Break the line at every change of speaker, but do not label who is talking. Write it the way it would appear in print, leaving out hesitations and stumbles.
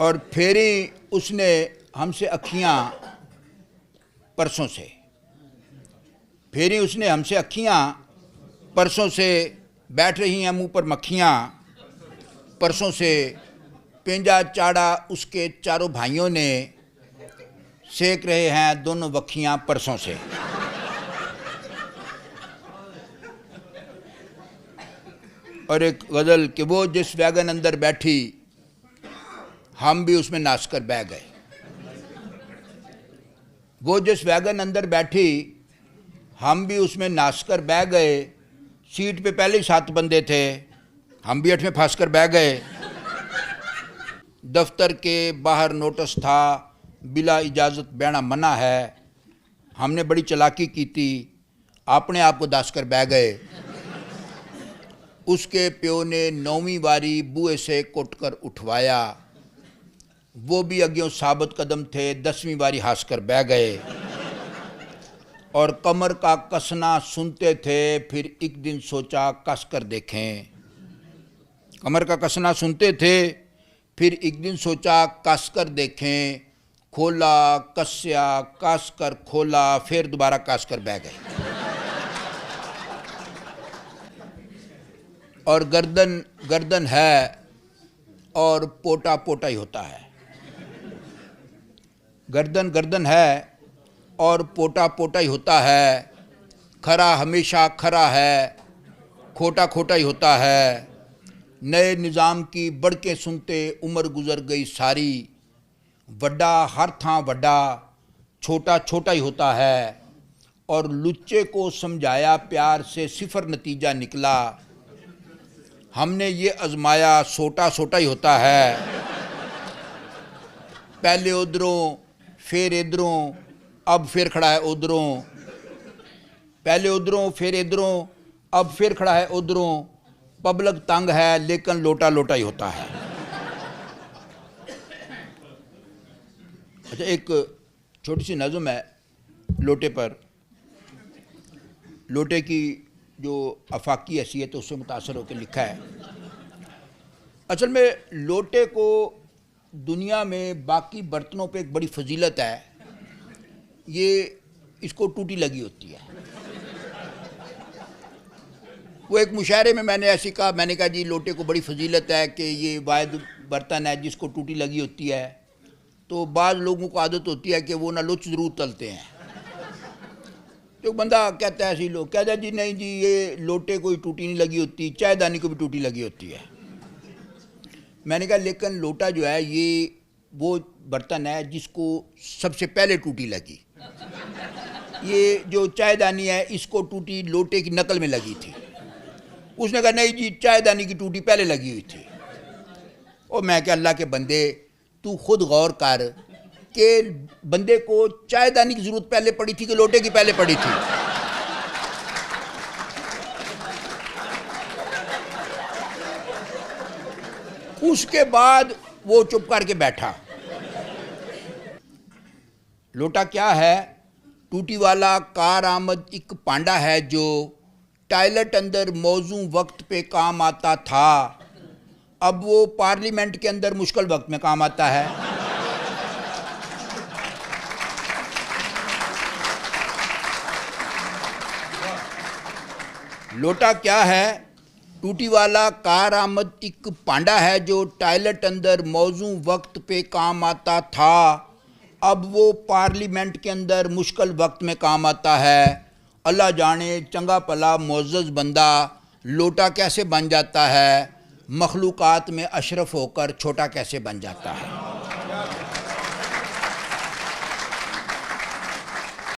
और फेरी उसने हमसे अखियाँ परसों से, फेरी उसने हमसे अखियाँ परसों से, बैठ रही हैं मुंह पर मक्खियाँ परसों से, पेंजा चाड़ा उसके चारों भाइयों ने, सेक रहे हैं दोनों वक्खियाँ परसों से। और एक गज़ल कि वो जिस वैगन अंदर बैठी हम भी उसमें नाच कर बह गए। वो जिस वैगन अंदर बैठी हम भी उसमें नाच कर बह गए। सीट पे पहले ही 7 बंदे थे, हम भी 8वें फंस कर बह गए। दफ्तर के बाहर नोटिस था बिला इजाज़त बहना मना है। हमने बड़ी चालाकी की थी, अपने आप को दास कर बह गए। उसके प्यो ने 9वीं बारी बुए से कुट कर उठवाया, वो भी अग्यों साबित कदम थे, 10वीं बारी हंस कर बह गए। और कमर का कसना सुनते थे, फिर एक दिन सोचा कस कर देखें। कमर का कसना सुनते थे, फिर एक दिन सोचा कस कर देखें। खोला कसया कस कर खोला, फिर दोबारा कस कर बह गए। और गर्दन गर्दन है और पोटा पोटा ही होता है। गर्दन गर्दन है और पोटा पोटा ही होता है। खरा हमेशा खरा है, खोटा खोटा ही होता है। नए निज़ाम की बड़के सुनते उम्र गुजर गई सारी। वड्डा हर थां वड्डा, छोटा छोटा ही होता है। और लुच्चे को समझाया प्यार से, सिफर नतीजा निकला। हमने ये आजमाया सोटा सोटा ही होता है। पहले उधरों फिर इधरों, अब फिर खड़ा है उधरों। पहले उधरों फिर इधरों, अब फिर खड़ा है उधरों। पब्लिक तंग है लेकिन लोटा लोटा ही होता है। अच्छा, एक छोटी सी नज़म है लोटे पर। लोटे की जो अफाकी हैसियत है उससे मुतासर होकर लिखा है। असल में लोटे को दुनिया में बाकी बर्तनों पे एक बड़ी फजीलत है, ये इसको टूटी लगी होती है। वो एक मुशायरे में मैंने ऐसे कहा, मैंने कहा जी लोटे को बड़ी फजीलत है कि ये वाहिद बर्तन है जिसको टूटी लगी होती है। तो बाज़ लोगों को आदत होती है कि वो ना लुच ज़रूर तलते हैं। तो बंदा कहता है, ऐसे लोग कहता है जी नहीं जी ये लोटे को टूटी नहीं लगी होती, चायदानी को भी टूटी लगी होती है। मैंने कहा लेकिन लोटा जो है ये वो बर्तन है जिसको सबसे पहले टूटी लगी। ये जो चायदानी है इसको टूटी लोटे की नकल में लगी थी। उसने कहा नहीं जी चायदानी की टूटी पहले लगी हुई थी। और मैं क्या, अल्लाह के बंदे तू खुद गौर कर कि बंदे को चायदानी की ज़रूरत पहले पड़ी थी कि लोटे की पहले पड़ी थी। उसके बाद वो चुप करके बैठा। लोटा क्या है? टूटी वाला कार आमद एक पांडा है जो टॉयलेट अंदर मौजू वक्त पे काम आता था, अब वो पार्लियामेंट के अंदर मुश्किल वक्त में काम आता है। लोटा क्या है? टूटी वाला कार आमद एक पांडा है जो टॉयलेट अंदर मौजू वक्त पे काम आता था, अब वो पार्लियामेंट के अंदर मुश्किल वक्त में काम आता है। अल्लाह जाने चंगा भला मुअज़्ज़ज़ बंदा लोटा कैसे बन जाता है, मखलूक़ात में अशरफ होकर छोटा कैसे बन जाता है।